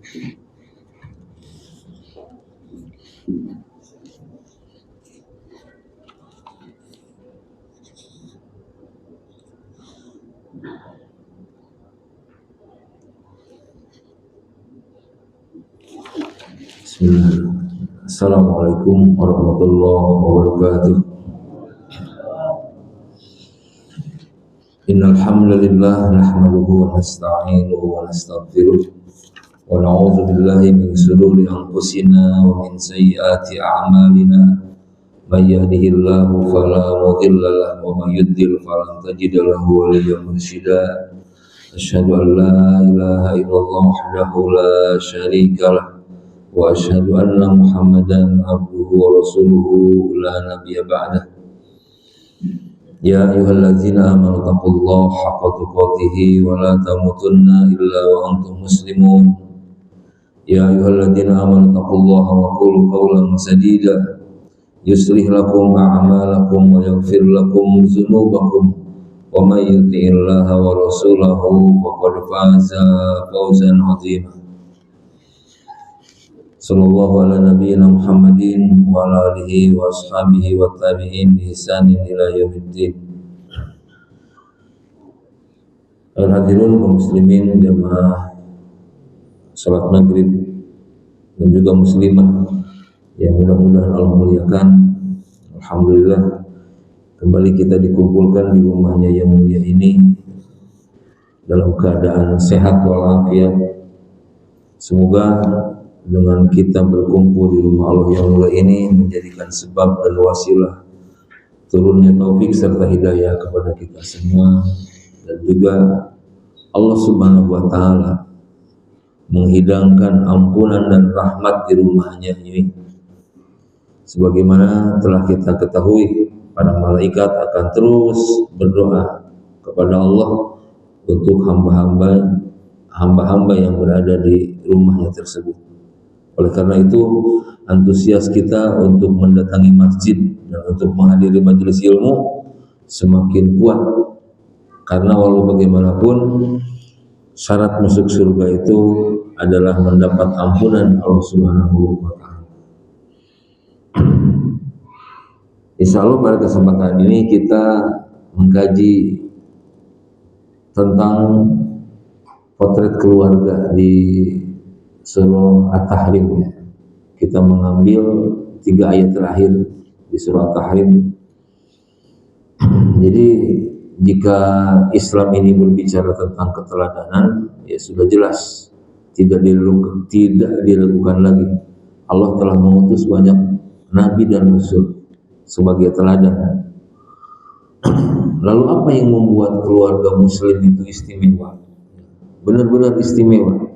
Bismillah. Assalamualaikum warahmatullahi wabarakatuh. Innal hamdalillah nahmaduhu wa nasta'inuhu wa nastaghfiruh wa na'udzu billahi min shururi anfusina wa min sayyiati a'malina. May yahdihillahu fala mudilla lahu wa may yudlil falan tajida lahu waliyyan mursyida. Asyhadu an la ilaha illallah wahdahu la syarika lah wa asyhadu anna Muhammadan abduhu wa rasuluhu la nabiyya ba'dah. Ya ayyuhallazina amanu taqullaha haqqa tuqatih wa la tamutunna illa wa antum muslimun. Ya ayyuhallazina amanu taqullaha wa qulu qawlan sadida yuslih lakum a'malakum wa yaghfir lakum dzunubakum wa may yuti'illaha wa rasulahu faqad faza fawzan 'azima. Sallallahu ala nabiyyina Muhammadin wa ala alihi wa ashabihi wa tabi'in bi ihsanin ila yaumiddin. Al-hadirun kaum muslimin jamaah salat maghrib dan juga muslimah yang mudah-mudahan Allah muliakan. Alhamdulillah kembali kita dikumpulkan di rumahnya yang mulia ini dalam keadaan sehat walafiat. Semoga dengan kita berkumpul di rumah Allah yang mulia ini menjadikan sebab dan wasilah turunnya taufik serta hidayah kepada kita semua, dan juga Allah Subhanahu wa taala menghidangkan ampunan dan rahmat di rumahnya ini. Sebagaimana telah kita ketahui, para malaikat akan terus berdoa kepada Allah untuk hamba-hamba yang berada di rumahnya tersebut. Oleh karena itu, antusias kita untuk mendatangi masjid dan untuk menghadiri majelis ilmu semakin kuat, karena walau bagaimanapun syarat masuk surga itu adalah mendapat ampunan Allah Subhanahu wa taala. Insyaallah pada kesempatan ini kita mengkaji tentang potret keluarga di surah At-Tahrim ya. Kita mengambil 3 ayat terakhir di surah At-Tahrim. Jadi jika Islam ini berbicara tentang keteladanan, ya sudah jelas tidak dilakukan lagi. Allah telah mengutus banyak nabi dan rasul sebagai teladan. Lalu apa yang membuat keluarga muslim itu istimewa? Benar-benar istimewa.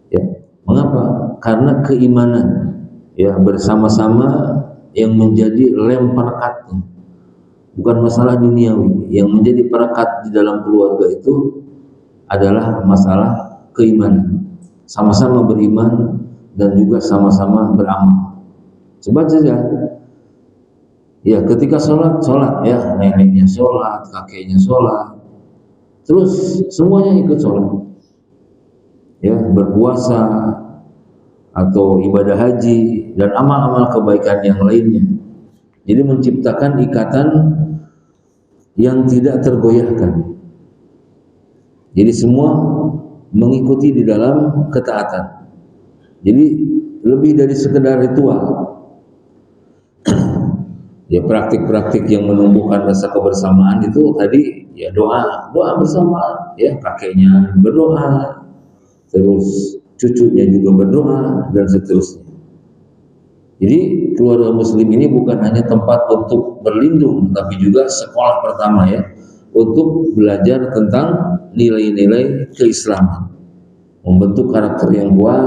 Ya. Mengapa? Karena keimanan ya bersama-sama yang menjadi lem perekatnya. Bukan masalah duniawi. Yang menjadi perekat di dalam keluarga itu adalah masalah keimanan. Sama-sama beriman dan juga sama-sama beramal. Coba saja ya, ketika sholat ya, neneknya sholat, kakeknya sholat, terus semuanya ikut sholat. Ya, berpuasa atau ibadah haji dan amal-amal kebaikan yang lainnya. Jadi menciptakan ikatan yang tidak tergoyahkan. Jadi semua mengikuti di dalam ketaatan. Jadi lebih dari sekedar ritual. Ya, praktik-praktik yang menumbuhkan rasa kebersamaan itu tadi ya doa bersama, ya kakeknya berdoa, terus cucunya juga berdoa dan seterusnya. Jadi keluarga muslim ini bukan hanya tempat untuk berlindung, tapi juga sekolah pertama ya, untuk belajar tentang nilai-nilai keislaman, membentuk karakter yang kuat,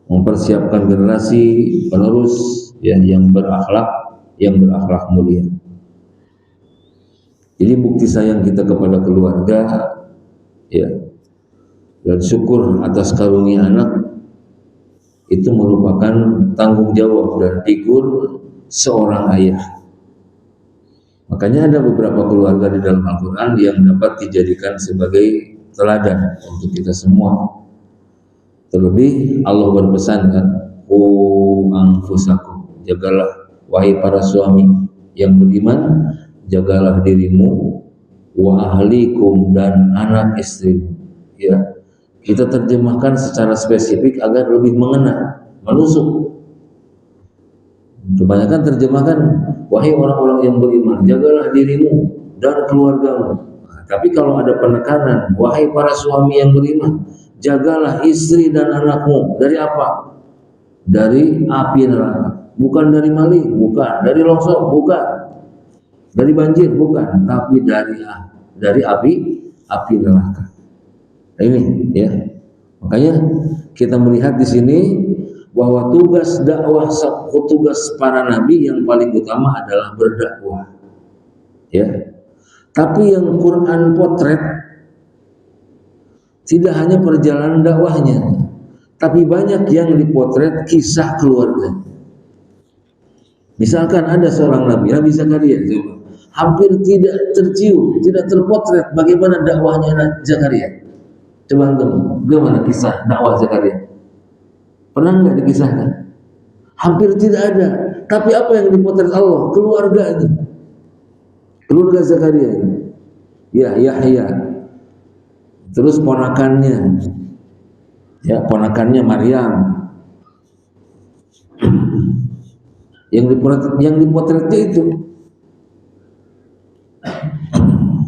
mempersiapkan generasi penerus ya yang berakhlak mulia. Jadi bukti sayang kita kepada keluarga ya, dan syukur atas karunia anak itu merupakan tanggung jawab dan figur seorang ayah. Makanya ada beberapa keluarga di dalam Al-Quran yang dapat dijadikan sebagai teladan untuk kita semua. Terlebih Allah berpesan kan, anfusakum, jagalah wahai para suami yang beriman, jagalah dirimu, wa ahlikum, dan anak istrimu. Ya, kita terjemahkan secara spesifik agar lebih mengena, menusuk. Kebanyakan terjemahkan, wahai orang-orang yang beriman, jagalah dirimu dan keluargamu. Tapi kalau ada penekanan, wahai para suami yang beriman, jagalah istri dan anakmu. Dari apa? Dari api neraka. Bukan dari maling, bukan. Dari longsor, bukan. Dari banjir, bukan. Tapi dari api neraka. Nah, ini ya. Makanya kita melihat di sini bahwa tugas dakwah, tugas para nabi yang paling utama adalah berdakwah. Ya. Tapi yang Quran potret tidak hanya perjalanan dakwahnya, tapi banyak yang dipotret kisah keluarga. Misalkan ada seorang nabi, Nabi Zakaria, hampir tidak tercium, tidak terpotret bagaimana dakwahnya Zakaria. Coba antum, bagaimana kisah dakwah Zakaria? Pernah nggak dikisahkan? Hampir tidak ada. Tapi apa yang dipotret Allah? Keluarganya. Keluarga Zakaria, ya Yahya, terus ponakannya, ya ponakannya Maryam, yang dipotretnya itu,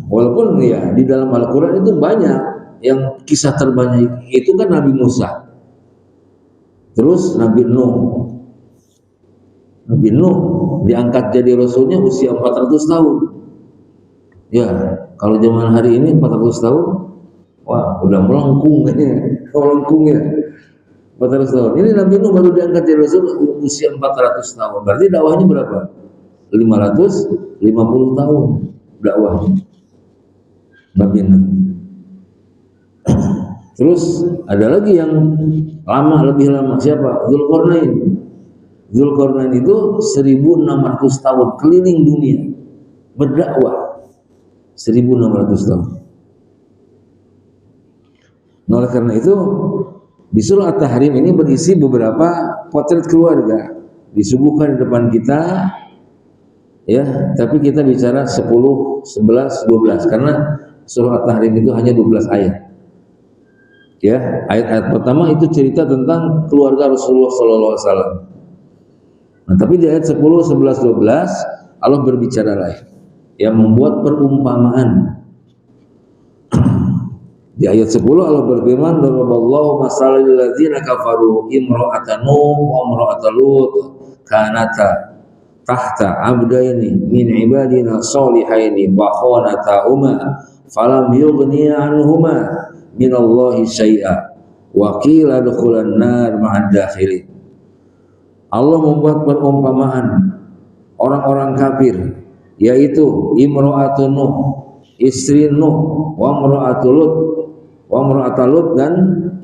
walaupun ya di dalam Al-Quran itu banyak, yang kisah terbanyak itu kan Nabi Musa, terus Nabi Nuh. Nabi Nuh diangkat jadi rasulnya usia 400 tahun. Ya, kalau zaman hari ini 400 tahun, wah udah melengkung ini, melengkung ya. 400 tahun. Ini Nabi Nuh baru diangkat jadi rasul usia 400 tahun. Berarti dakwahnya berapa? 550 tahun dakwahnya Nabi Nuh. Terus ada lagi yang lama, lebih lama, siapa? Dzulqarnain. Dzulqarnain itu 1600 tahun keliling dunia berdakwah. 1600 tahun. Nah, oleh karena itu di surah At-Tahrim ini berisi beberapa potret keluarga disuguhkan di depan kita, ya. Tapi kita bicara 10, 11, 12 karena surah At-Tahrim itu hanya 12 ayat. Ya, ayat-ayat pertama itu cerita tentang keluarga Rasulullah SAW. Nah, tapi di ayat 10, 11, 12 Allah berbicara lain, yang membuat perumpamaan. Di ayat 10 Allah berfirman, "Daraballahu masalan lil ladzina kafaru imra'atan Nuh wa imra'atan Lut kanata tahta 'abdaini min ibadina shalihaini fa khanatahuma falam yughniya 'anhuma minallahi syai'a wa qila adkhulan nar ma'ad dakhilin." Allah membuat perumpamaan orang-orang kafir, yaitu imra'atun Nuh, istri Nuh, wa imra'atul Lut, dan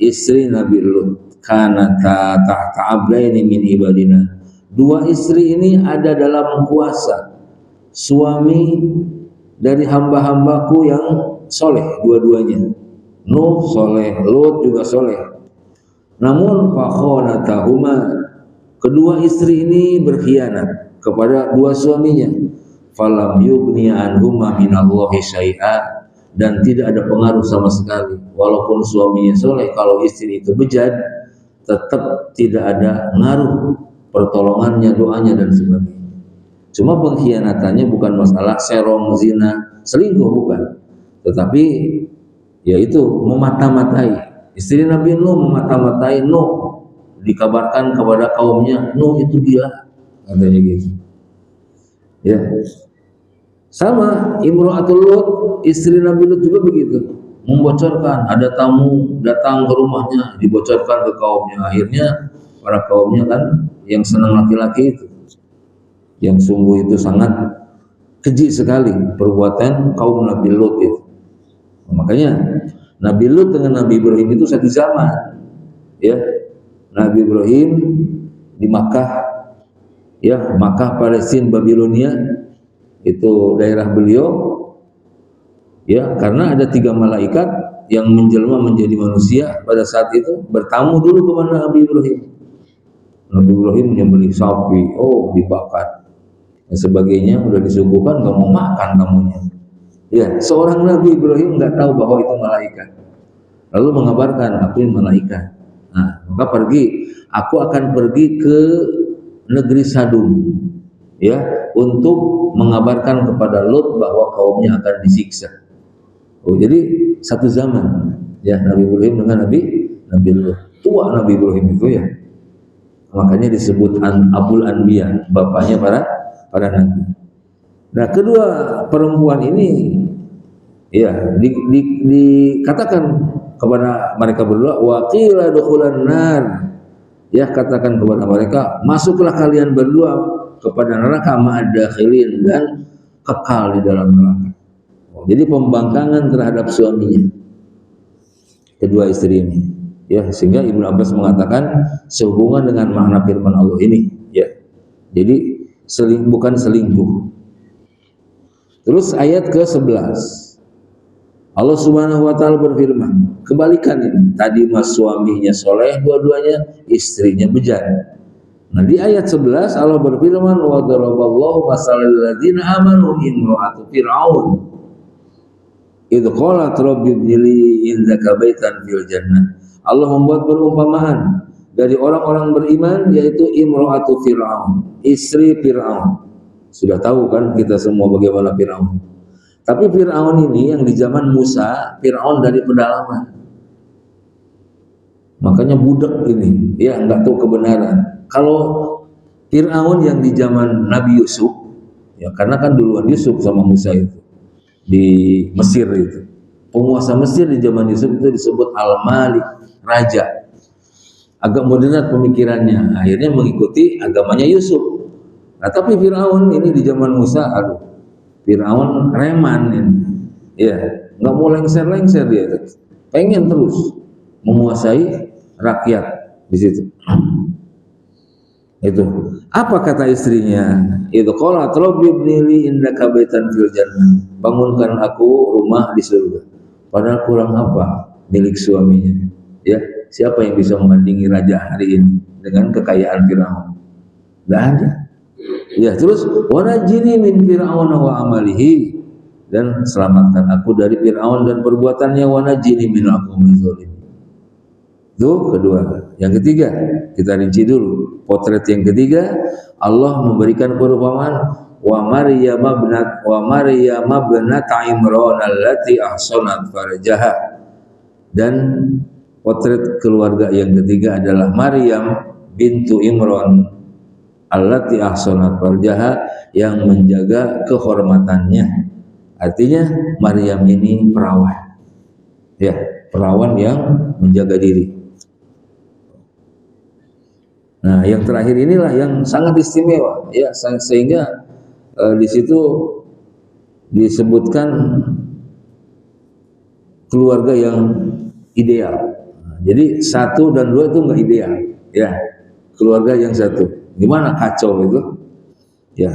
istri Nabi Lut. Kanata tahta abdaini min ibadina. Dua istri ini ada dalam kuasa suami dari hamba-hambaku yang soleh, dua-duanya. Nuh soleh, Lut juga soleh. Namun fakhonatahuma, kedua istri ini berkhianat kepada dua suaminya. Falam yughni anhuma minallahi syai'a, dan tidak ada pengaruh sama sekali. Walaupun suaminya soleh, kalau istri itu bejat, tetap tidak ada ngaruh pertolongannya, doanya dan sebagainya. Cuma pengkhianatannya bukan masalah serong, zina, selingkuh, bukan. Tetapi yaitu memata-matai. Istri Nabi Nuh memata-matai Nuh, dikabarkan kepada kaumnya, Nuh itu gila, katanya gitu. Ya. Sama imra'atul Lut, istri Nabi Lut juga begitu, membocorkan, ada tamu datang ke rumahnya, dibocorkan ke kaumnya. Akhirnya para kaumnya kan yang senang laki-laki itu, yang sungguh itu sangat keji sekali perbuatan kaum Nabi Lut itu. Makanya Nabi Lut dengan Nabi Ibrahim itu satu zaman. Ya, Nabi Ibrahim di Makkah, ya Makkah, Palestina, Babilonia, itu daerah beliau, ya, karena ada 3 malaikat yang menjelma menjadi manusia pada saat itu bertamu dulu kepada Nabi Ibrahim. Nabi Ibrahim nyembelih sapi, dibakar dan sebagainya, udah disuguhkan nggak mau makan tamunya. Ya, seorang Nabi Ibrahim nggak tahu bahwa itu malaikat. Lalu mengabarkan, aku ini malaikat. Nah, maka aku akan pergi ke negeri Sadum, ya, untuk mengabarkan kepada Lot bahwa kaumnya akan disiksa. Jadi satu zaman, ya, Nabi Ibrahim dengan Nabi Lot. Tua Nabi Ibrahim itu, ya. Makanya disebut Abul Anbiya, bapaknya para nabi. Nah, kedua perempuan ini, ya, dikatakan kepada mereka berdua, wa qila dukhulan nar, ya, katakan kepada mereka, masuklah kalian berdua kepada neraka ma'adakhilin, dan kekal di dalam neraka. Jadi pembangkangan terhadap suaminya, kedua istri ini, ya, sehingga Ibnu Abbas mengatakan sehubungan dengan makna firman Allah ini, ya. Jadi bukan selingkuh. Terus ayat ke-11, Allah Subhanahu wa taala berfirman, kebalikan ini. Tadi mas suaminya soleh dua-duanya, istrinya bejat. Nah, di ayat 11 Allah berfirman, wa daraballahu masalal ladzina amanu imra'atu fir'aun idh qalat rabbi ibnili indaka baitan fil jannah. Allah membuat perumpamaan dari orang-orang beriman, yaitu imra'atu fir'aun, istri Fir'aun. Sudah tahu kan kita semua bagaimana Fir'aun. Tapi Fir'aun ini yang di zaman Musa, Fir'aun dari pedalaman. Makanya budak ini, ya, nggak tahu kebenaran. Kalau Fir'aun yang di zaman Nabi Yusuf, ya, karena kan duluan Yusuf sama Musa itu di Mesir itu. Penguasa Mesir di zaman Yusuf itu disebut Al-Malik, raja. Agak moderat pemikirannya, akhirnya mengikuti agamanya Yusuf. Nah, tapi Fir'aun ini di zaman Musa, Fir'aun reman ini, ya, nggak mau lengser-lengser dia, pengen terus menguasai rakyat di situ. Itu apa kata istrinya? Itu qalat rabbi ibnili indaka baitan fil jannah, bangunkan aku rumah di surga. Padahal kurang apa milik suaminya, ya, siapa yang bisa membandingi raja hari ini dengan kekayaan Fir'aun? Nggak ada. Ya, terus wanajini min fir'aun wa amalihi, dan selamatkan aku dari Fir'aun dan perbuatannya, wanajini min al-qaumidz zalimin. Itu kedua. Yang ketiga, kita rinci dulu. Potret yang ketiga, Allah memberikan perumpamaan wa Maryam ibnat Imran allati ahsanat farjaha. Dan potret keluarga yang ketiga adalah Maryam bintu Imran allati ahsanat farjaha, yang menjaga kehormatannya. Artinya Maryam ini perawan, ya, perawan yang menjaga diri. Nah, yang terakhir inilah yang sangat istimewa, ya, sehingga di situ disebutkan keluarga yang ideal. Nah, jadi 1 dan 2 itu nggak ideal, ya, keluarga yang 1. Gimana kacau itu, ya.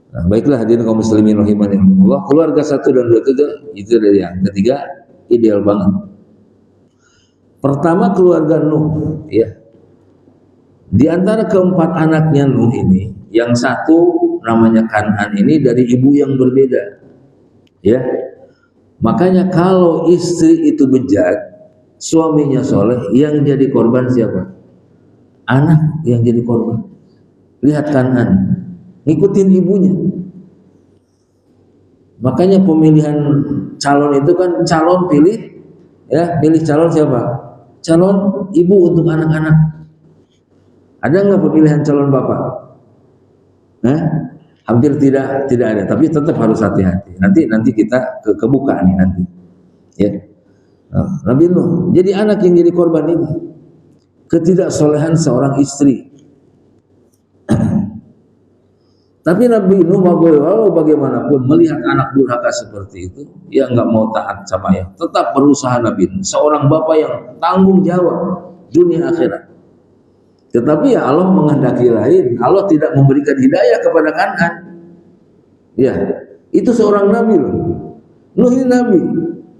Nah, baiklah hadirin kaum muslimin rahimanillah, keluarga 1 dan 2 itu dari yang ketiga ideal banget. Pertama keluarga Nuh, ya. Di antara keempat anaknya Nuh ini, yang satu namanya Kan'an ini dari ibu yang berbeda, ya. Makanya kalau istri itu bejat, suaminya soleh, yang jadi korban siapa? Anak yang jadi korban. Lihat Kan'an, ngikutin ibunya. Makanya pemilihan calon itu kan calon pilih, ya, pilih calon siapa? Calon ibu untuk anak-anak. Ada nggak pemilihan calon bapak? Hampir tidak ada. Tapi tetap harus hati-hati. Nanti kita kebuka nih nanti. Ya. Nabi Nuh jadi anak yang jadi korban ini. Ketidaksolehan seorang istri. Tapi Nabi Nuh walau bagaimanapun melihat anak durhaka seperti itu, ya nggak mau taat sama ya. Tetap berusaha Nabi Nuh, seorang bapak yang tanggung jawab dunia akhirat. Tetapi ya Allah menghendaki lain. Allah tidak memberikan hidayah kepada Kan'an. Ya, itu seorang nabi loh. Nuh ini nabi.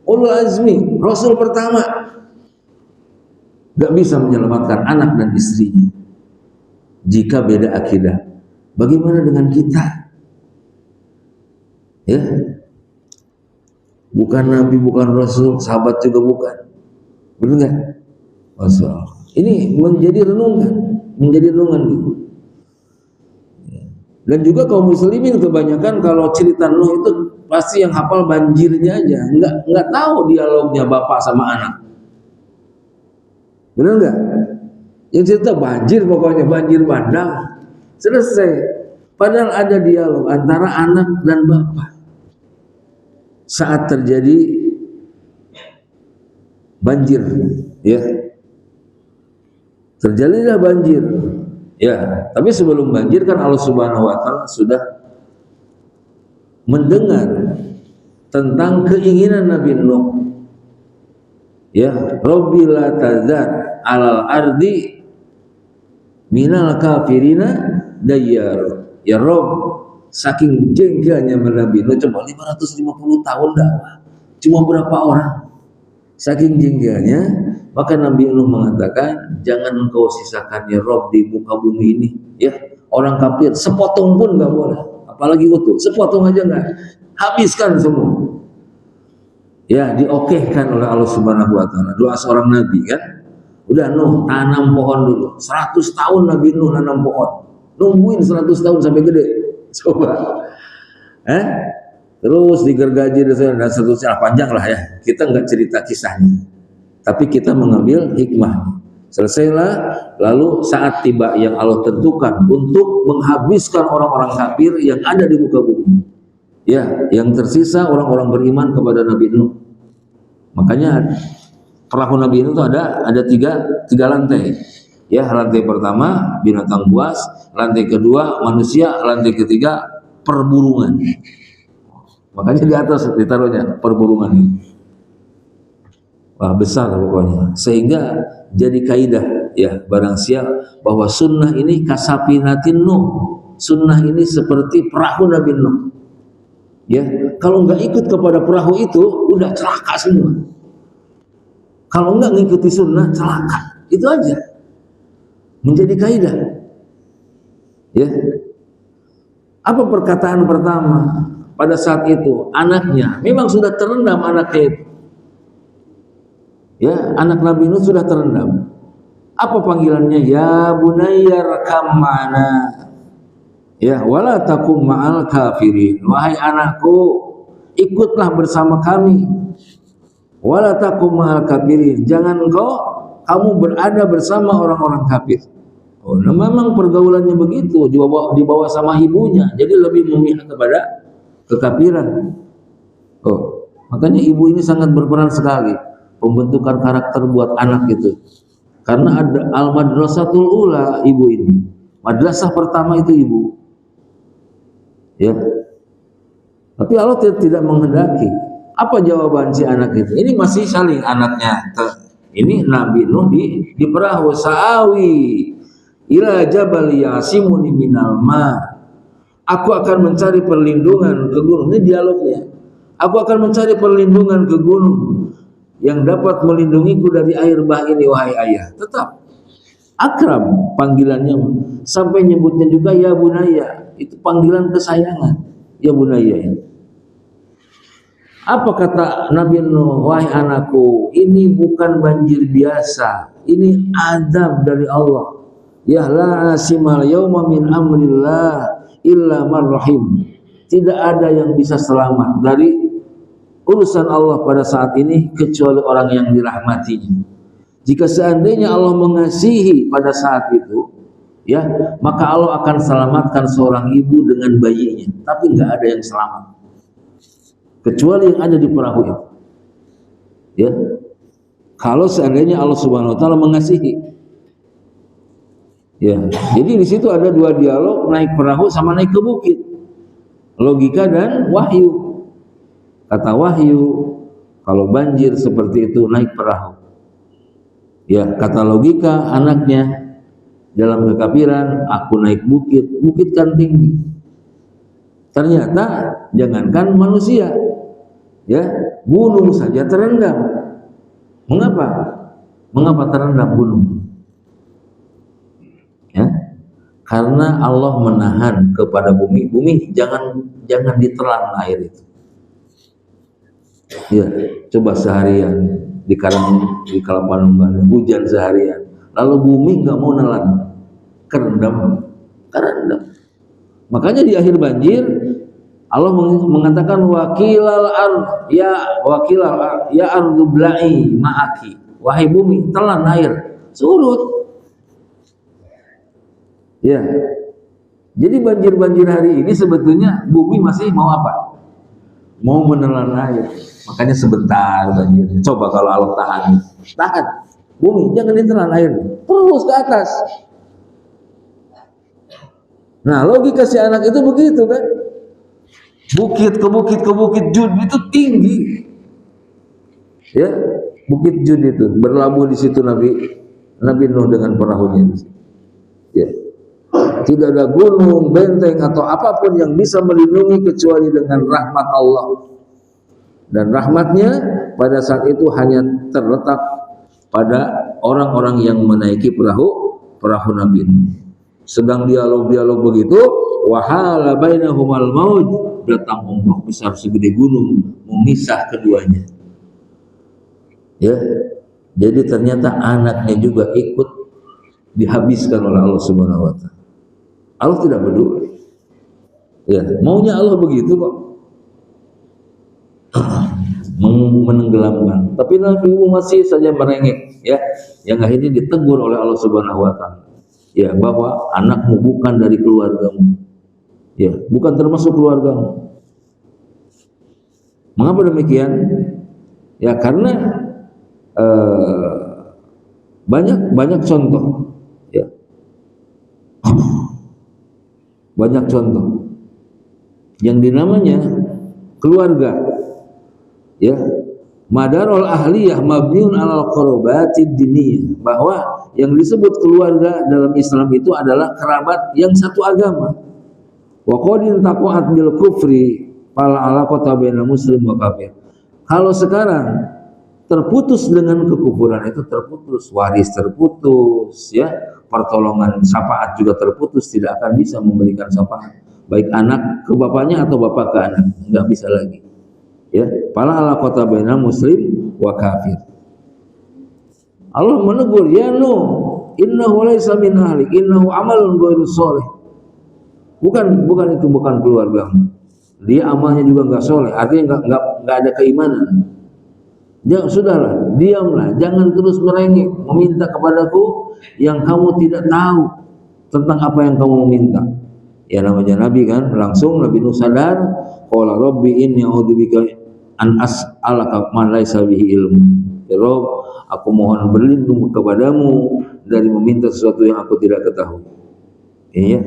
ulul azmi, Rasul pertama, gak bisa menyelamatkan anak dan istrinya jika beda akidah. Bagaimana dengan kita? Ya, bukan Nabi, bukan Rasul, sahabat juga bukan. Benar nggak? Masya Allah. Ini menjadi renungan gitu. Dan juga kaum muslimin kebanyakan kalau cerita Nuh itu pasti yang hafal banjirnya aja, nggak tahu dialognya bapak sama anak. Benar nggak? Yang cerita banjir, pokoknya banjir bandang, selesai. Padahal ada dialog antara anak dan bapak saat terjadi banjir, ya. Terjadilah banjir, ya. Tapi sebelum banjir kan Allah Subhanahu Wa Taala sudah mendengar tentang keinginan Nabi Nuh, ya. Rabbi la tazar alal ardi minal kafirina dayyar. Ya Rob, saking jengkelnya Nabi Nuh, coba 550 tahun dakwah, cuma berapa orang? Saking jengkelnya, maka Nabi Nuh mengatakan, jangan engkau sisakan ya Rob di muka bumi ini, ya. Orang kafir sepotong pun nggak boleh, apalagi utuh, sepotong aja nggak, habiskan semua. Ya, diokehkan oleh Allah Subhanahu Wa Taala. Doa seorang Nabi kan, udah Nuh tanam pohon dulu, 100 tahun Nabi Nuh nanam pohon, nungguin 100 tahun sampai gede, coba, terus digergaji dan seterusnya, panjang lah ya. Kita nggak cerita kisahnya, tapi kita mengambil hikmah. Selesailah, lalu saat tiba yang Allah tentukan untuk menghabiskan orang-orang kafir yang ada di muka bumi, ya, yang tersisa orang-orang beriman kepada Nabi Nuh. Makanya perahu Nabi Nuh itu ada tiga lantai, ya. Lantai pertama binatang buas, lantai kedua manusia, lantai ketiga perburungan. Makanya di atas ditaruhnya perburungan ini. Wah, besar pokoknya. Sehingga jadi kaidah, ya, barang siapa bahwa sunnah ini kasafinatin Nuh. Sunnah ini seperti perahu Nabi Nuh. Ya, kalau nggak ikut kepada perahu itu udah celaka semua. Kalau nggak ngikuti sunnah celaka. Itu aja. Menjadi kaidah. Ya. Apa perkataan pertama? Pada saat itu anaknya memang sudah terendam, anaknya itu, ya, anak Nabi Nuh sudah terendam. Apa panggilannya? Ya bunayya rakam ma'ana, ya, wala takum ma'al kafirin. Wahai anakku, ikutlah bersama kami. Wala takum ma'al kafirin, jangan kamu berada bersama orang-orang kafir. Oh, nah memang pergaulannya begitu, dibawa sama ibunya, jadi lebih memihak kepada kekafiran. Oh, makanya ibu ini sangat berperan sekali pembentukan karakter buat anak itu. Karena ada al-madrasatul ula, ibu ini. Madrasah pertama itu ibu. Ya. Tapi Allah tidak menghendaki. Apa jawaban si anak itu? Ini masih saling anaknya. Ini Nabi Nuh di perahu, sa'awi ila jabal yasimuni minal ma. Aku akan mencari perlindungan ke gunung. Ini dialognya. Aku akan mencari perlindungan ke gunung yang dapat melindungiku dari air bah ini, wahai ayah. Tetap akrab panggilannya, sampai nyebutnya juga ya bunaya. Itu panggilan kesayangan, ya bunaya. Apa kata Nabi Nuh? Wahai anakku, ini bukan banjir biasa, ini azab dari Allah. Ya la asimal yauma min amrillah illa man rahim. Tidak ada yang bisa selamat dari urusan Allah pada saat ini kecuali orang yang dirahmatinya. Jika seandainya Allah mengasihi pada saat itu, ya, maka Allah akan selamatkan seorang ibu dengan bayinya. Tapi nggak ada yang selamat kecuali yang ada di perahu itu. Ya, kalau seandainya Allah Subhanahu Wa Taala mengasihi. Ya, jadi di situ ada dua dialog, naik perahu sama naik ke bukit. Logika dan wahyu. Kata wahyu, kalau banjir seperti itu naik perahu. Ya, kata logika anaknya dalam kekafiran, aku naik bukit. Bukit kan tinggi. Ternyata jangankan manusia, Ya, gunung saja terendam. Mengapa? Mengapa terendam gunung? Ya, karena Allah menahan kepada bumi, jangan ditelan air itu. Ya, coba seharian di Kalapan hujan seharian, lalu bumi nggak mau nelan, kerendam. Makanya di akhir banjir Allah mengatakan wakilal ard ya ardu bla'i ma'aki, wahai bumi telan air, surut. Ya, jadi banjir hari ini sebetulnya bumi masih mau apa? Mau menelan air. Makanya sebentar banjir. Coba kalau Allah tahan bumi, jangan ditelan air, terus ke atas. Nah, logika si anak itu begitu kan? Bukit ke bukit Jud itu tinggi. Ya, Bukit Jud itu berlabuh di situ Nabi Nuh dengan perahunya. Ya. Tidak ada gunung, benteng atau apapun yang bisa melindungi kecuali dengan rahmat Allah. Dan rahmatnya pada saat itu hanya terletak pada orang-orang yang menaiki perahu Nabi Nuh. Sedang dialog begitu, wahala bainahumal maut, datang ombak besar segede gunung memisah keduanya. Ya, jadi ternyata anaknya juga ikut dihabiskan oleh Allah Subhanahu wa taala. Allah tidak peduli. Ya, maunya Allah begitu kok. Menenggelamkan. Tapi Nabi masih saja merengek, ya. Yang akhirnya ditegur oleh Allah Subhanahu wa taala. Ya, bahwa anakmu bukan dari keluargamu. Ya, bukan termasuk keluargamu. Mengapa demikian? Ya, karena banyak contoh, ya. Banyak contoh yang dinamanya keluarga, ya. Madarul ahliyah mabniun alal qarabatid diniyah, bahwa yang disebut keluarga dalam Islam itu adalah kerabat yang satu agama. Wa qadin taqaat bil kufri fala alaqata baina muslim wa kafir. Kalau sekarang terputus dengan kekufuran itu terputus, waris terputus, ya, pertolongan syafaat juga terputus, tidak akan bisa memberikan syafaat baik anak ke bapaknya atau bapak ke anak, nggak bisa lagi. Ya, fala alaqata baina muslim wa kafir. Allah menegur, ya Nuh, innahu laysa min ahlik, innahu amalun ghairu sholih. Bukan keluargamu. Dia amalnya juga enggak soleh, artinya enggak ada keimanan. Ya sudahlah, diamlah, jangan terus merengek meminta kepadaku yang kamu tidak tahu tentang apa yang kamu meminta. Ya, namanya Nabi kan, langsung Nabi Nuh sadar, qala rabbi inni a'udzubika an as'alaka ma laysa bihi ilmu. Ya Rabb, aku mohon berlindung kepadamu dari meminta sesuatu yang aku tidak ketahui. Iya.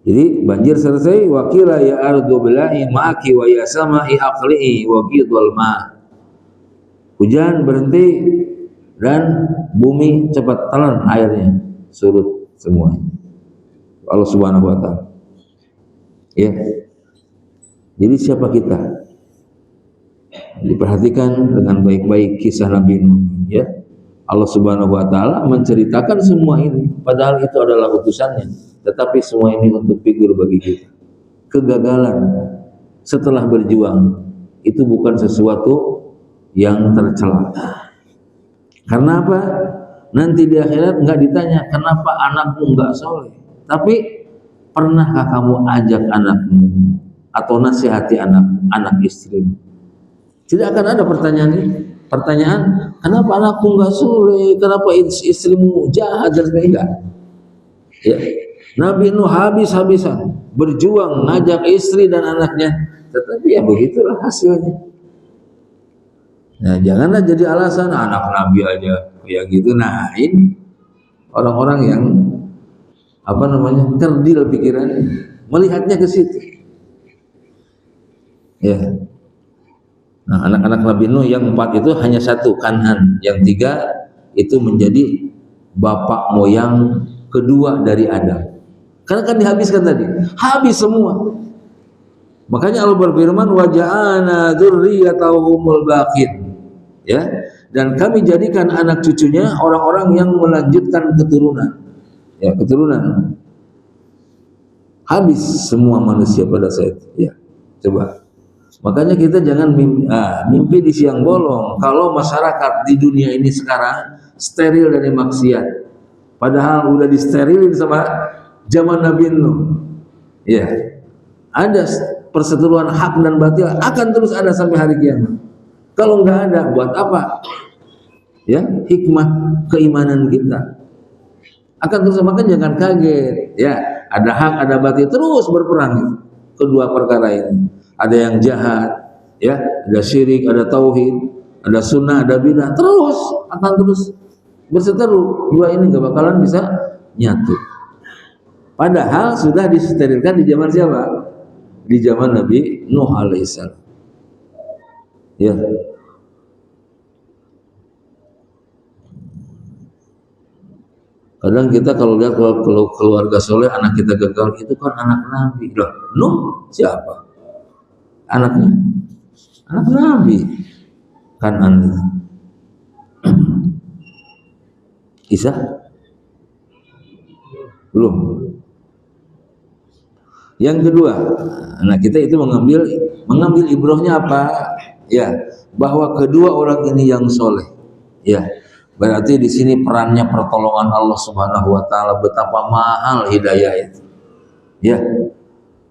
Jadi banjir selesai, wakila ya ardu bila'i ma'aki wa ya sama'i aqli'i wa qidwal ma'. Hujan berhenti dan bumi cepat telan airnya, surut semuanya. Allah Subhanahu wa taala. Ya. Jadi siapa kita? Diperhatikan dengan baik-baik kisah Nabi Nuh, ya. Allah Subhanahu wa taala menceritakan semua ini, padahal itu adalah utusannya, tetapi semua ini untuk figur bagi kita. Kegagalan setelah berjuang itu bukan sesuatu yang tercela. Karena apa? Nanti di akhirat enggak ditanya kenapa anakmu enggak soleh, tapi pernahkah kamu ajak anakmu atau nasihati anak istrimu? Tidak akan ada pertanyaan kenapa anakku enggak soleh, kenapa istrimu jahat dan sebagainya. Ya. Nabi Nuh habis-habisan berjuang ngajak istri dan anaknya, tetapi ya begitulah hasilnya. Nah, janganlah jadi alasan anak Nabi aja kayak gitu. Nah, ini orang-orang yang kerdil pikiran, melihatnya ke situ. Ya. Nah, anak-anak Nabi Nuh yang 4 itu hanya satu, Kan'an. Yang 3 itu menjadi bapak moyang kedua dari Adam. Karena kan dihabiskan tadi, habis semua. Makanya Allah berfirman wa ja'alna dzurriyyatahumul baqin. Ya, dan kami jadikan anak cucunya orang-orang yang melanjutkan keturunan. Ya, keturunan. Habis semua manusia pada saat itu. Ya, coba. Makanya kita jangan mimpi di siang bolong. Kalau masyarakat di dunia ini sekarang steril dari maksiat, padahal udah disterilin sama zaman Nabi Nuh. Ya, ada perseteruan hak dan batil akan terus ada sampai hari kiamat. Kalau nggak ada, buat apa? Ya, hikmah keimanan kita akan terus. Makanya jangan kaget. Ya, ada hak, ada batil, terus berperang kedua perkara ini. Ada yang jahat, ya, ada syirik, ada tauhid, ada sunnah, ada bidah, terus akan terus berseteru. Dua ini nggak bakalan bisa nyatu. Padahal sudah disterilkan di zaman siapa? Di zaman Nabi Nuh alaihissalam. Ya. Kadang kita kalau lihat kalau keluarga soleh anak kita gagal, itu kan anak Nabi. Loh, Nuh siapa? Anaknya anak Nabi. Kanan itu. Isa? Belum. Yang kedua, anak kita itu mengambil ibrahnya apa? Ya, bahwa kedua orang ini yang soleh. Ya, berarti di sini perannya pertolongan Allah Subhanahu Wa Taala, betapa mahal hidayah itu. Ya,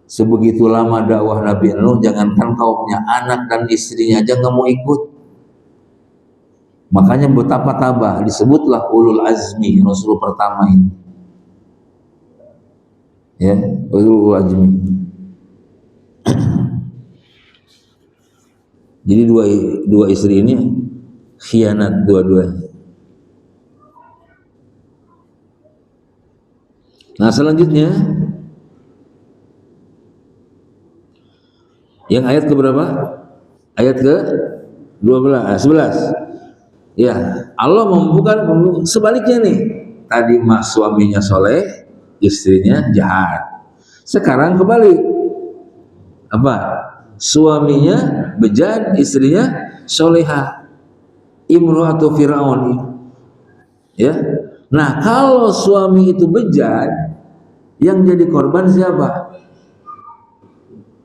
sebegitu lama dakwah Nabi Nuh, jangankan kaumnya, anak dan istrinya aja nggak mau ikut. Makanya betapa tabah disebutlah ulul azmi, Rasul pertama ini. Ya, ulul azmi. Jadi dua istri ini khianat dua-duanya. Nah, selanjutnya yang ayat ke berapa? Ayat ke 11. Ya, Allah membuka sebaliknya nih. Tadi mas suaminya soleh, istrinya jahat. Sekarang kebalik. Apa? Suaminya bejat, istrinya solehah. Imro'atu Fir'aun. Ya. Nah, kalau suami itu bejat, yang jadi korban siapa?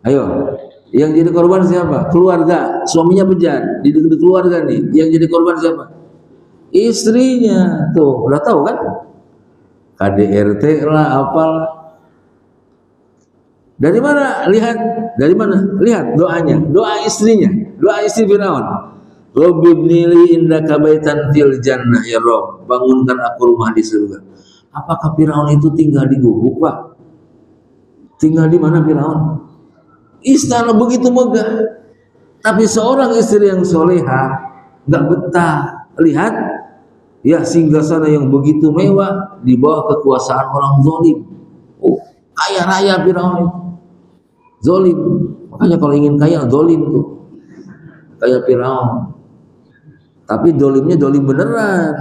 Ayo, yang jadi korban siapa? Keluarga. Suaminya bejat di keluarga nih. Yang jadi korban siapa? Istrinya. Tuh, udah tahu kan? KDRT lah, apalah. Dari mana? Lihat. Dari mana? Lihat doanya. Doa istrinya. Doa istri Firaun. Rabbibnili indaka baitan fil jannah ya Rabb. Bangunkan aku rumah di surga. Apakah Firaun itu tinggal di gubuk, Pak? Tinggal di mana Firaun? Istana begitu megah. Tapi seorang istri yang soleha nggak betah. Lihat, ya, singgasana yang begitu mewah di bawah kekuasaan orang zalim. Oh, kaya raya Firaun itu. Zalim. Makanya kalau ingin kaya, zalim tuh. Kayak Firaun. Tapi zalimnya zalim beneran.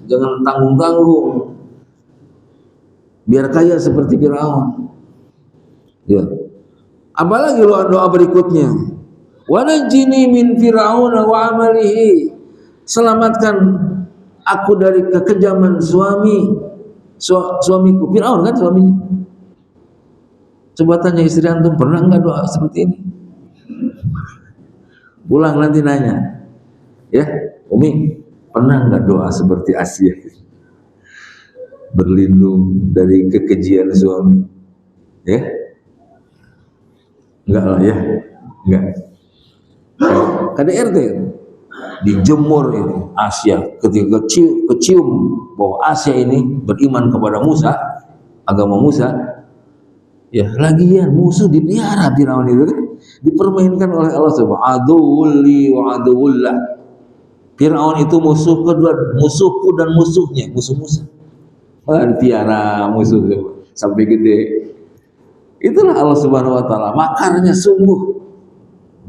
Jangan tanggung-tanggung. Biar kaya seperti Firaun. Ya. Apalagi doa berikutnya. Wa najjini min Fir'aun wa amalihi. Selamatkan aku dari kekejaman suamiku. Firaun kan suaminya. Coba tanya istri antum, pernah enggak doa seperti ini? Pulang nanti nanya. Ya, Umi, pernah enggak doa seperti Asia? Berlindung dari kekejian suami. Ya? Enggak lah ya. Enggak. KDRT dijemur ini Asia ketika kecium bahwa Asia ini beriman kepada Musa, agama Musa. Ya, lagian musuh dipelihara Firaun itu kan, dipermainkan oleh Allah Subhanahu wa ta'ala. Firaun itu musuh kedua, musuhku dan musuhnya, musuh Musa. Dipelihara musuh sampai gede. Itulah Allah Subhanahu wa ta'ala, makarnya sungguh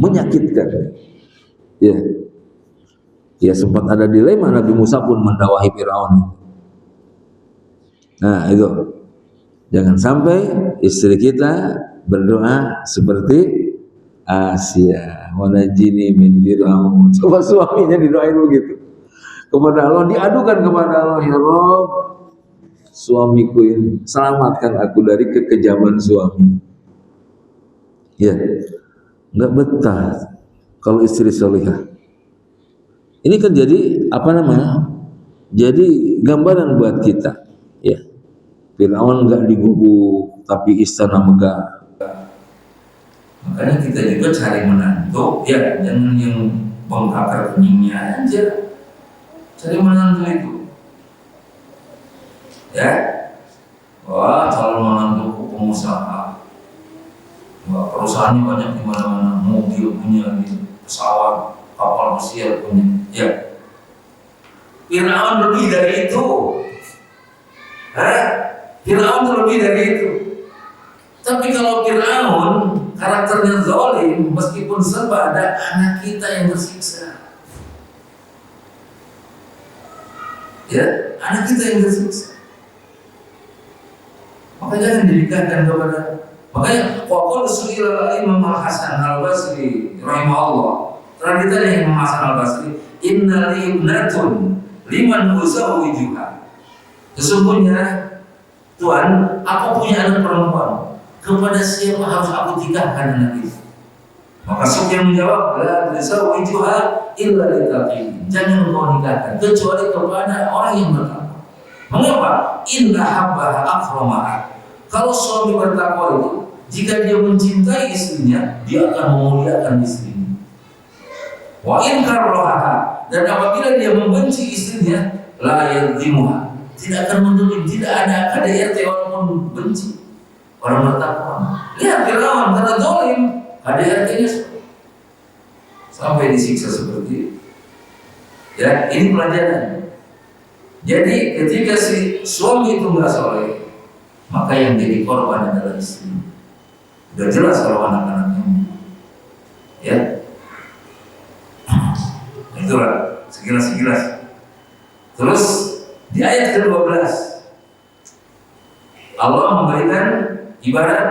menyakitkan. Ya. Ya, sempat ada dilema, Nabi Musa pun mendakwahi Firaun. Nah, itu. Jangan sampai istri kita berdoa seperti Asia, wanajini min Fir'aun. Coba suaminya didoain begitu kepada Allah, diadukan kepada Allah, ya Rob, suamiku ini, selamatkan aku dari kekejaman suami. Ya, nggak betah kalau istri solihah. Ini kan jadi apa namanya? Jadi gambaran buat kita. Ya, Fir'aun nggak digubuk, tapi istana megah. Makanya kita juga cari menantu, ya jangan yang bengkakar keningnya aja. Cari menantu itu, ya. Wah, calon menantu pengusaha, wah, perusahaannya banyak di mana-mana, mobil punya, pesawat, kapal pesiar punya, ya. Fir'aun lebih dari itu, Fir'aun lebih dari itu. Tapi kalau Fir'aun karakternya zalim, meskipun serba ada anak kita yang tersiksa. Ya, anak kita yang tersiksa. Maka jangan dinikahkan kepada. Makanya waqul su'ila Imam Al-Hasan Al-Basri rahimahullah. Telah ditanya Imam Hasan Al-Basri, "Inna li ibnatun liman uzawwijuha." Sesungguhnya Tuhan, aku punya anak perempuan. Kepada siapa harus aku nikahkan anak itu? Maka Sufyan menjawab, la tuzawwijuha illa litaqin. Jangan kau nikahkan kecuali kepada orang yang bertakwa. Mengapa? Inna habbaha akramaha. Kalau suami bertakwa itu, jika dia mencintai istrinya, dia akan memuliakan istrinya. Wa in karaha, dan apabila dia membenci istrinya, la yadhimuha, tidak akan mendolim, tidak ada KDRT walaupun benci. Orang bertakwa. Lihat Fir'aun karena zalim, KDRT-nya sampai disiksa seperti itu. Ya, ini pelajaran. Jadi ketika si suami itu nggak soleh, maka yang jadi korban adalah istri. Sudah jelas kalau anak-anaknya, ya. Itulah sekilas. Terus di ayat ke-12 Allah memberikan ibarat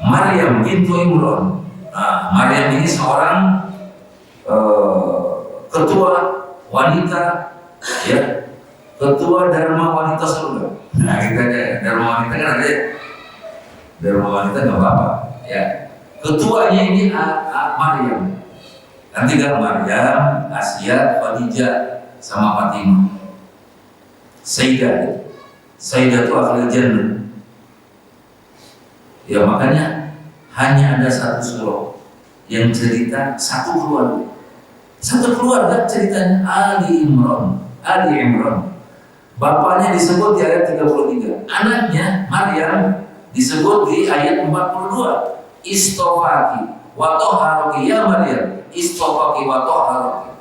Maryam bintu Imran. Nah, Maryam ini seorang ketua wanita, ya, ketua Dharma Wanita Surga. Nah, kita ada Dharma Wanita kan ada, Dharma Wanita nggak apa-apa, ya. Ketuanya ini Maryam. Nanti kan Maryam, Asia, Khadijah, sama Fatimah. Sayyidah itu ahlul jannah. Ya makanya hanya ada satu surah yang cerita satu keluarga ceritanya Ali Imran. Bapaknya disebut di ayat 33, anaknya Maryam disebut di ayat 42. Istofaki wa toharoki, ya Maryam, istofaki wa toharoki.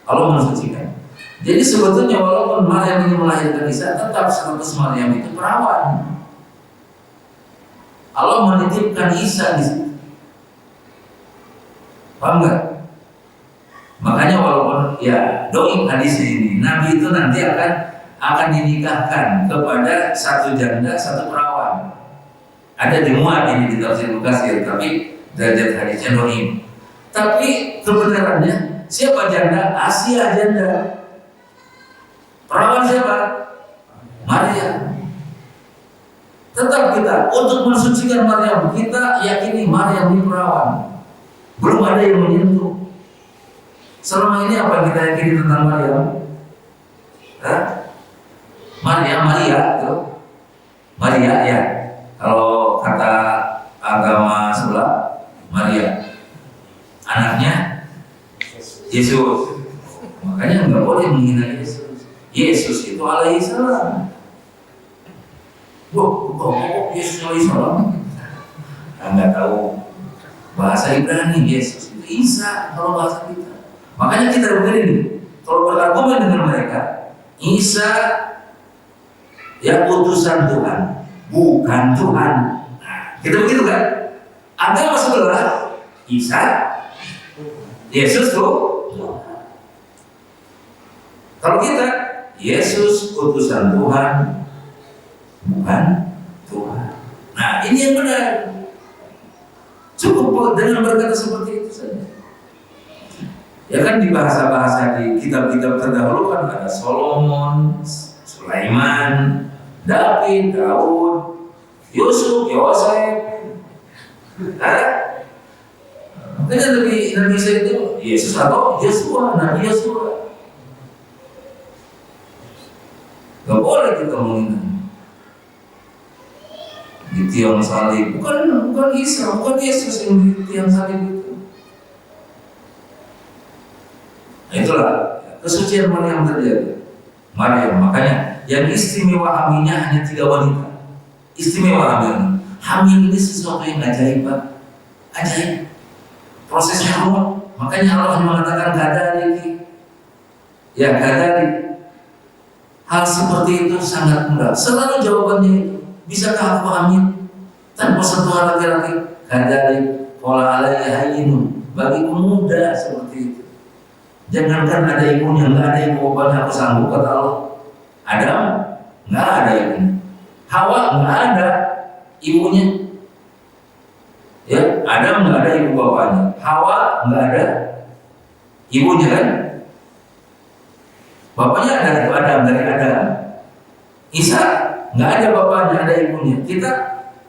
Allah mensucikan. Jadi sebetulnya walaupun Maryam ini melahirkan Isa, tetap status Maryam itu perawan. Allah menitipkan Isa di situ. Paham nggak? Makanya walaupun ya doi hadis ini, Nabi itu nanti akan dinikahkan kepada satu janda, satu perawan. Ada dimuat ini di tafsir Mukatsir, tapi derajat hadisnya doi. Tapi kebenarannya siapa janda? Asia janda. Perawan siapa? Maryam. Tetap kita untuk mensucikan Maryam, kita yakini Maryam ini perawan. Belum ada yang menyentuh. Selama ini apa yang kita yakini tentang Maryam? Maria itu. Maria ya. Kalau kata agama sebelah, Maria. Anaknya Yesus. Makanya nggak boleh menghina Yesus. Yesus itu alaihi salam. Kok Yesus alaihi salam? Nggak tahu bahasa Ibrani Yesus itu Isa kalau bahasa kita. Makanya kita begini nih, kalau berargumen dengan mereka, Isa ya utusan Tuhan, bukan Tuhan. Nah, kita begitu kan? Agama sebelah Isa, Yesus tuh. Kalau kita Yesus utusan Tuhan, bukan Tuhan. Nah ini yang benar. Cukup dengan berkata seperti itu saja. Ya kan di bahasa-bahasa di kitab-kitab terdahulu kan ada Solomon, Sulaiman, David, Daud, Yusuf, Yosef. Makanya di Indonesia itu Yesus atau Yosua, Nabi Yosua. Gak boleh kita menghina di tiang salib. Bukan Isa, bukan Yesus yang di tiang salib itu. Nah, itulah kesucian Maryam terjadi. Maryam, makanya yang istimewa hamilnya hanya 3 wanita. Istimewa hamil. Hamil ini sesuatu yang ajaib, Pak. Ajaib. Prosesnya rumit. Makanya Allah mengatakan kadari. Ya kadari. Hal seperti itu sangat mudah. Selalu jawabannya itu. Bisakah aku hamil tanpa sentuhan laki-laki? Kadari. Qala alayya hayyinun. Bagiku mudah seperti itu. Jangankan ada ibunya, nggak ada ibu bapaknya aku sanggup, kata Allah. Adam nggak ada ibunya. Hawa nggak ada ibunya. Ya, Adam nggak ada ibu bapaknya. Hawa nggak ada ibunya kan? Bapaknya ada itu Adam, dari Adam. Isa nggak ada bapaknya, ada ibunya. Kita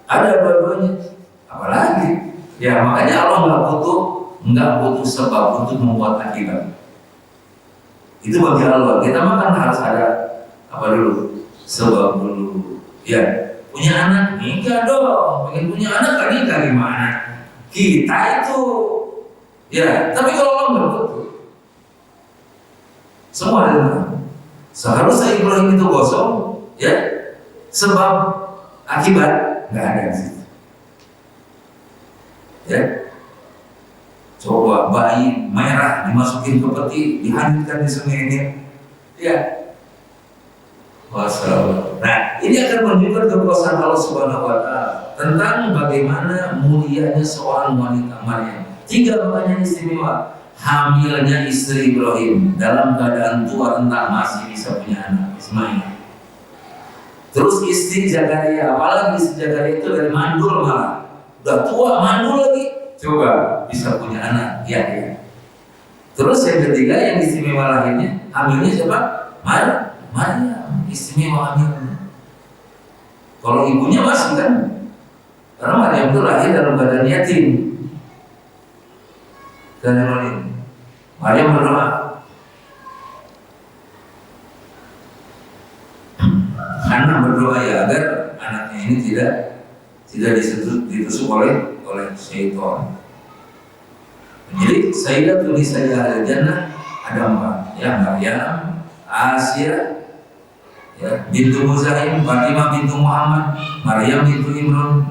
ada dua-duanya. Apalagi? Ya makanya Allah nggak butuh sebab untuk membuat akibat. Itu bagi Allah. Kita makan harus ada apa dulu? Sebab dulu. Ya, punya anak nikah dong. Pengen punya anak kan nikah gimana? Kita itu. Ya, tapi kalau Allah nggak butuh. Semua ada. Seharusnya Ibrahim itu gosong, ya. Sebab akibat nggak ada di situ. Ya. Coba bayi merah dimasukin ke peti, dihanyutkan di sungai ini. Ya. Masalah. Nah, ini akan menunjukkan kekuasaan Allah Subhanahu wa Ta'ala tentang bagaimana mulianya seorang wanita Maryam. 3 pertanyaan istimewa. Hamilnya istri Ibrahim dalam keadaan tua renta masih bisa punya anak Ismail. Terus istri Zakaria, apalagi istri Zakaria itu dari mandul malah. Udah tua mandul lagi. Coba bisa punya anak, ya. Terus yang ketiga yang istimewa lahirnya, hamilnya siapa? Maryam, istimewa hamilnya. Kalau ibunya masih kan, karena Maryam itu lahir dalam keadaan yatim. Dan yang lain, Maryam berdoa, Hana berdoa ya agar anaknya ini tidak ditusuk oleh syaitan. Jadi Sayyidatun Nisa Ahlil Jannah ada 4, ya Maryam, Asia, ya, bintu Muzahim, Fatimah bintu Muhammad, Maryam bintu Imran,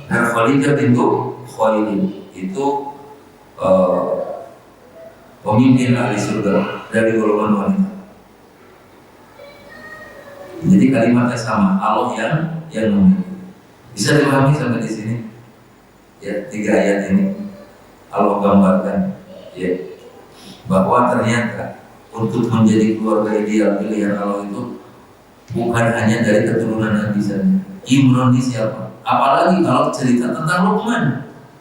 dan Khadijah bintu Khuwailid. Itu pemimpin ahli surga dari golongan wanita. Jadi kalimatnya sama, Allah yang memilih. Bisa dipahami sampai di sini? Ya, 3 ayat ini Allah gambarkan, ya, bahwa ternyata untuk menjadi keluarga ideal pilihan Allah itu bukan hanya dari keturunan Nabi saja. Imran ini siapa? Apalagi kalau cerita tentang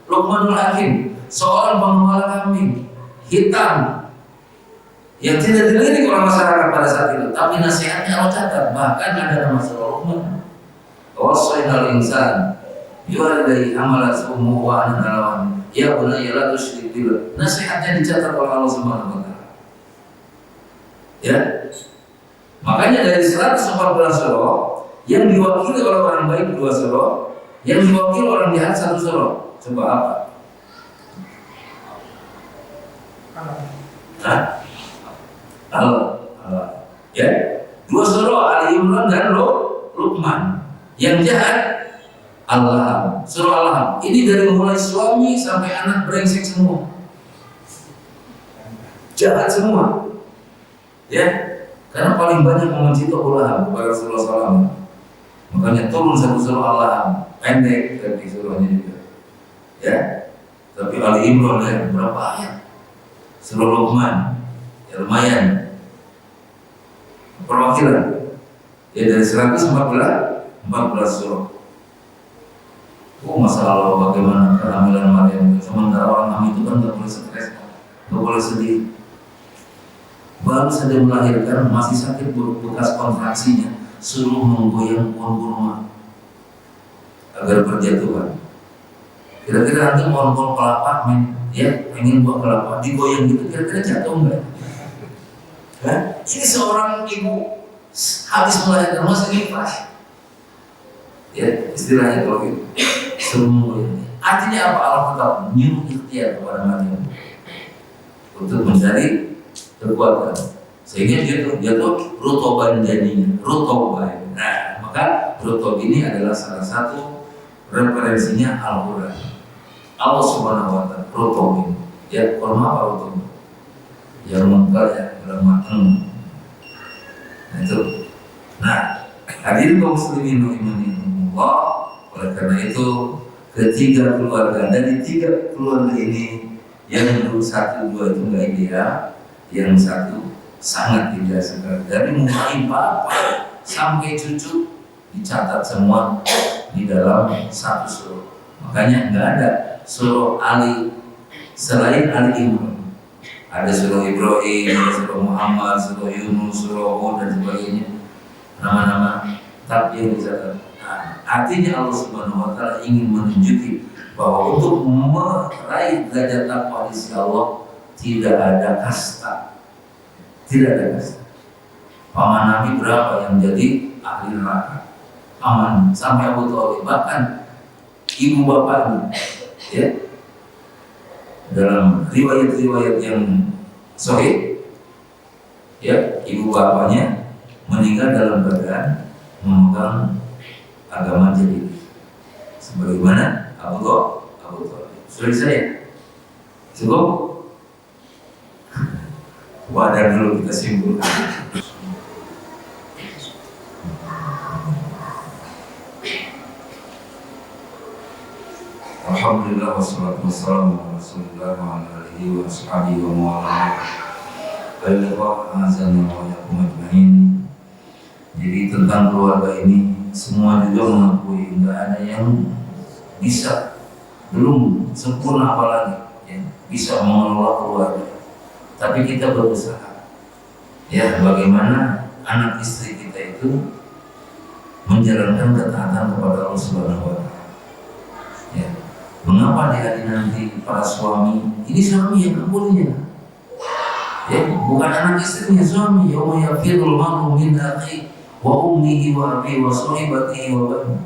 Luqmanul Hakim, seorang penggembala kambing hitam yang tidak dilirik oleh masyarakat pada saat itu, tapi nasihatnya Allah catat. Bahkan ada nama surah Luqman, wassaynal insan biwalidayhi hamalathu ummuhu wahnan ala wahnin ya bunayya la tusyrik billah. Nasihatnya dicatat oleh Allah Subhanahu wa Ta'ala. Ya. Makanya dari 114 surah yang diwakili oleh orang baik 2 surah, yang diwakili orang jahat 1 surah. Coba apa? Allah. Ya. 2 surah Ali Imran dan Luqman. Yang jahat Allah, surah Allah. Ini dari mulai suami sampai anak brengsek semua, jahat semua. Ya, karena paling banyak membenci itu Allah kepada Rasulullah SAW. Makanya turun 1 surah Allah, pendek tapi surahnya juga. Ya, tapi Ali Imran ya berapa ayat? Surah Luqman ya lumayan. Perwakilan ya dari 114 surah. Oh, masalah bagaimana kehamilan Maryam itu boleh sedih. Baru saja melahirkan masih sakit bekas kontraksinya, suruh menggoyang pohon kurma agar berjatuhan. Kira-kira nanti pohon kelapa pengen buah kelapa digoyang gitu, kira-kira jatuh enggak? Kan? Ini seorang ibu habis melahirkan masih nifas. Ya, istilahnya kalau gitu. Semua ini. Artinya apa? Allah tetap nyuruh ikhtiar kepada Maryam untuk mencari kekuatan, sehingga dia tuh rutoban jadinya, rutoban. Nah, maka rutob ini adalah salah satu referensinya Al-Quran. Allah Subhanahu wa Ta'ala rutob ini. Ya, kurma apa rutob? Yang mengkal ya, dalam matang. Nah itu. Nah, hadirin kaum muslimin rahimanillah. Oleh karena itu, ketiga keluarga dari tiga keluarga ini, yang satu dua itu nggak ideal, yang satu sangat tidak sekali. Dari mulai bapak sampai cucu dicatat semua di dalam satu surah. Makanya nggak ada surah Ali selain Ali Imran. Ada surah Ibrahim, surah Muhammad, surah Yunus, surah Hud dan sebagainya. Nama-nama tapi yang dicatat. Nah, artinya Allah Subhanahu wa Ta'ala ingin menunjuki bahwa untuk meraih derajat takwa di sisi Allah tidak ada kasta. Tidak ada kasta. Paman Nabi berapa yang jadi ahli neraka? Paman sampai Abu Thalib, bahkan ibu bapaknya, ya. Dalam riwayat-riwayat yang sahih, ya, ibu bapaknya meninggal dalam keadaan memegang agama jadi sebagaimana Abu Thalib. Sudah saya cukup. Wadah dulu kita simpulkan. Alhamdulillah wassalatu wassalamu ala Rasulillah wa ala alihi wa ashabihi wa mawala. Jadi tentang keluarga ini semua juga mengakui nggak ada yang bisa, belum sempurna apalagi ya, bisa mengelola keluarga. Tapi kita berusaha ya, bagaimana anak istri kita itu menjalankan ketaatan kepada Allah Subhanahu wa Ta'ala. Ya. Mengapa di hari nanti para suami, ini suami yang kaburnya, ya, bukan anak istrinya, suami. Yauma yafirul mar'u min akhihi wa ummihi wa abihi wa sahibatihi wa bani.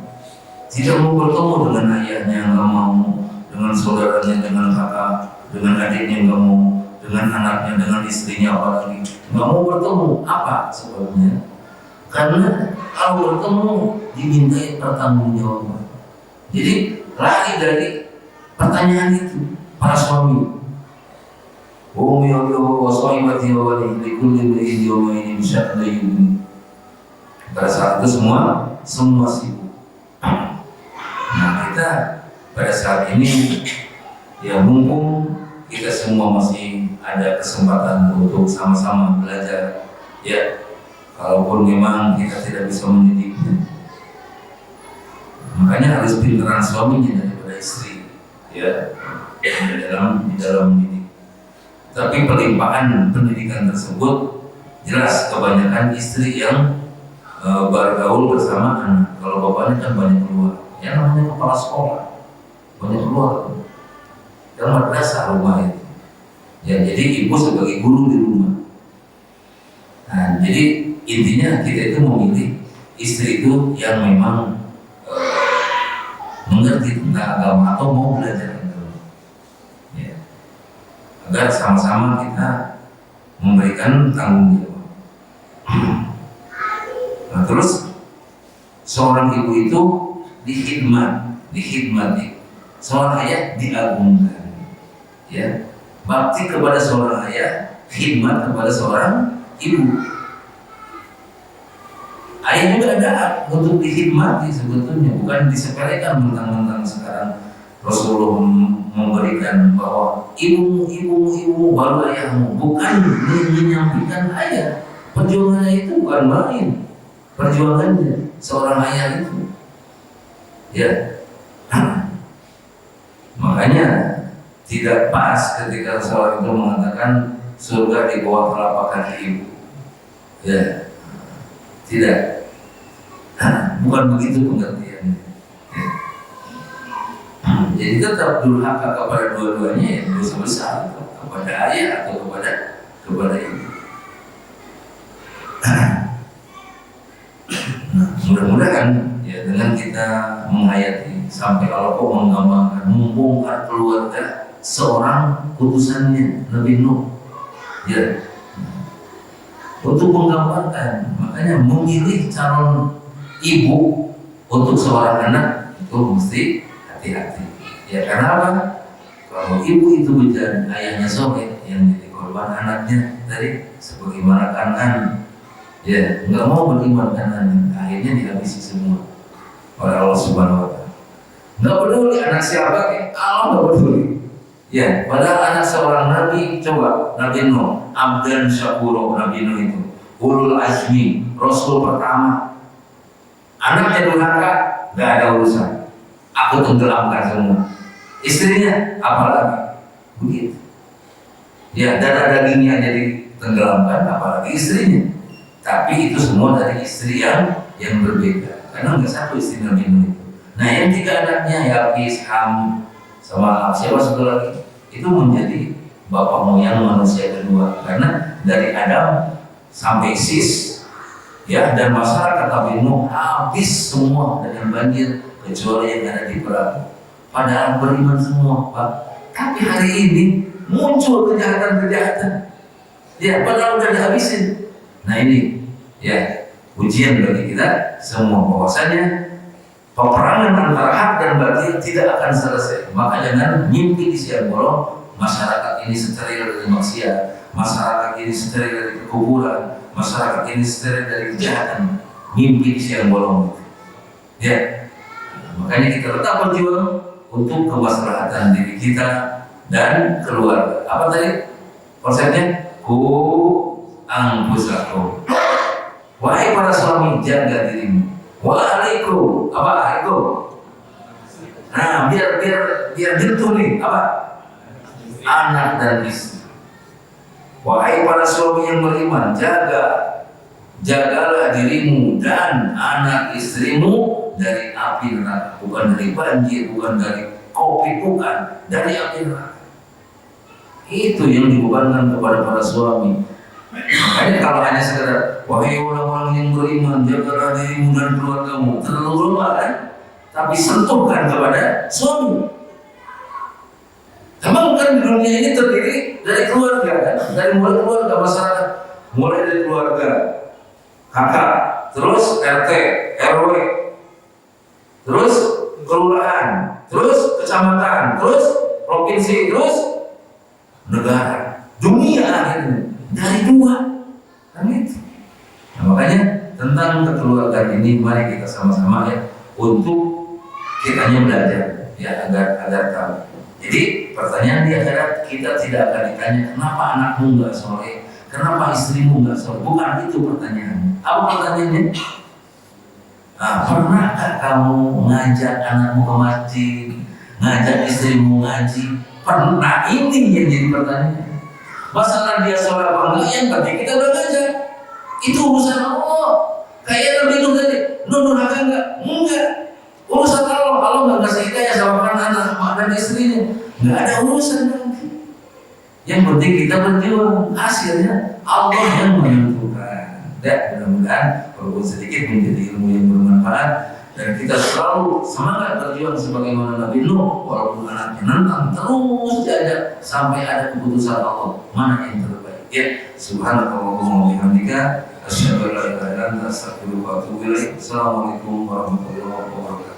Tidak mau bertemu dengan ayahnya, nggak mau, dengan saudaranya, dengan kakak, dengan adiknya nggak mau, dengan anaknya, dengan istrinya apalagi nggak mau bertemu. Apa sebabnya? Karena kalau bertemu dimintai pertanggungjawaban. Jadi lari dari pertanyaan itu para suami. Ummi wa sahibati wa bani likulli imri'in yawma idhin sya'nun yughni. Pada saat itu semua sibuk. Nah, kita pada saat ini ya, mumpung kita semua masih ada kesempatan untuk sama-sama belajar, ya, kalaupun memang kita tidak bisa mendidiknya, makanya harus pintaran suaminya daripada istri, ya, di dalam mendidik. Tapi pelimpahan pendidikan tersebut jelas kebanyakan istri yang bergaul bersama anak. Kalau bapaknya kan banyak keluar, ya, namanya kepala sekolah, banyak keluar, dan madrasah rumah itu. Ya, jadi ibu sebagai guru di rumah. Nah, jadi intinya kita itu memilih istri itu yang memang mengerti tentang agama atau mau belajar agama, ya, agar sama-sama kita memberikan tanggung jawab. Nah, terus seorang ibu itu dihidmati, seorang ayah diagungkan, ya, bakti kepada seorang ayah, khidmat kepada seorang ibu. Ayah juga ada untuk dihidmati sebetulnya, bukan disepelekan mentang-mentang sekarang Rasulullah memberikan bahwa ibu baru ayahmu, bukan menyampaikan ayah. Perjuangannya itu bukan main, perjuangannya seorang ayah itu, ya. Makanya tidak pas ketika seorang itu mengatakan surga di bawah telapak kaki ibu. Ya, tidak. Bukan begitu pengertiannya. Ya. Jadi tetap durhaka kepada dua-duanya ya dosa besar, kepada ayah atau kepada ibu. Nah, mudah-mudahan ya dengan kita menghayati sampai Allah kok menggambarkan membongkar keluarga seorang utusannya Nabi Nuh, ya, untuk menggambarkan, makanya memilih calon ibu untuk seorang anak itu mesti hati-hati. Ya karena apa? Kalau ibu itu bejana, ayahnya soleh, yang jadi korban anaknya tadi sebagaimana Kanan, ya nggak mau beriman Kanan, akhirnya dihabisi semua oleh Allah Subhanahu Wa Taala. Nggak peduli anak siapa, Allah nggak peduli. Ya, padahal anak seorang nabi, coba Nabi Nuh, Abdan Syakuro, Nabi Nuh itu ulul azmi, Rasul pertama. Anaknya durhaka, nggak ada urusan. Aku tenggelamkan semua. Istrinya apalagi begitu. Ya, darah dagingnya jadi tenggelamkan, apalagi istrinya. Tapi itu semua dari istri yang berbeda. Karena nggak satu istri Nabi Nuh itu. Nah, yang tiga anaknya Yafis, Ham, sama siapa satu lagi itu menjadi bapak moyang manusia kedua. Karena dari Adam sampai Sis, ya, dan masyarakat Nabi Nuh habis semua dengan banjir kecuali yang ada di perahu. Padahal beriman semua, Pak. Tapi hari ini muncul kejahatan-kejahatan. Ya, padahal udah dihabisin. Nah ini, ya, ujian bagi kita semua bahwasanya peperangan antara hak dan batil tidak akan selesai. Maka jangan mimpi di siang bolong. Masyarakat ini steril dari maksiat, masyarakat ini steril dari kekuburan, masyarakat ini steril dari kejahatan. Mimpi di siang bolong. Ya, makanya kita tetap berjuang untuk kemaslahatan diri kita dan keluarga. Apa tadi konsepnya? Ku angpusakum. Wahai para suami, jaga dirimu. Waalaikum, apa alaikum? Nah, biar jentuh nih, apa? Anak dan istri. Wahai para suami yang beriman, jagalah dirimu dan anak istrimu dari api neraka, bukan dari banjir, bukan dari kopi, bukan dari api neraka. Itu yang dibebankan kepada para suami. Makanya kalau hanya sekedar wahai orang-orang yang beriman, jagalah dirimu dan keluargamu, terlalu lemah kan? Tapi sentuhkan kepada suami. Emang kan dunia ini terdiri dari keluarga kan? Dari mulai keluarga masyarakat, mulai dari keluarga kakak, terus RT, RW, terus kelurahan, terus kecamatan, terus provinsi, terus negara, dunia ini dari dua, kan itu. Nah, makanya tentang kekeluargaan ini mari kita sama-sama ya untuk kitanya belajar ya agar tahu. Jadi pertanyaan di akhirat kita tidak akan ditanya kenapa anakmu nggak soleh, kenapa istrimu nggak soleh, bukan itu pertanyaan. Apa pertanyaannya? Nah, pernahkah kamu ngajak anakmu ke masjid, ngajak istrimu ngaji? Pernah, ini yang jadi pertanyaan. Masalah dia soleh apa enggak, yang penting kita udah ngajak. Itu urusan Allah. Kayak Nabi Nuh tadi, Nuh durhaka enggak? Enggak. Urusan Allah. Allah nggak kasih hidayah sama anak dan istrinya. Nggak ada urusan lagi. Yang penting kita berjuang. Hasilnya Allah yang menentukan. Dan mudah-mudahan walaupun sedikit menjadi ilmu yang bermanfaat dan kita selalu semangat berjuang sebagaimana Nabi Nuh walaupun anaknya nantang terus jaga sampai ada keputusan Allah mana yang terbaik. Ya, subhanallahumma wa bihamdika asyhadu an la ilaha illa anta astaghfiruka wa atubu ilaik. Assalamualaikum warahmatullahi wabarakatuh.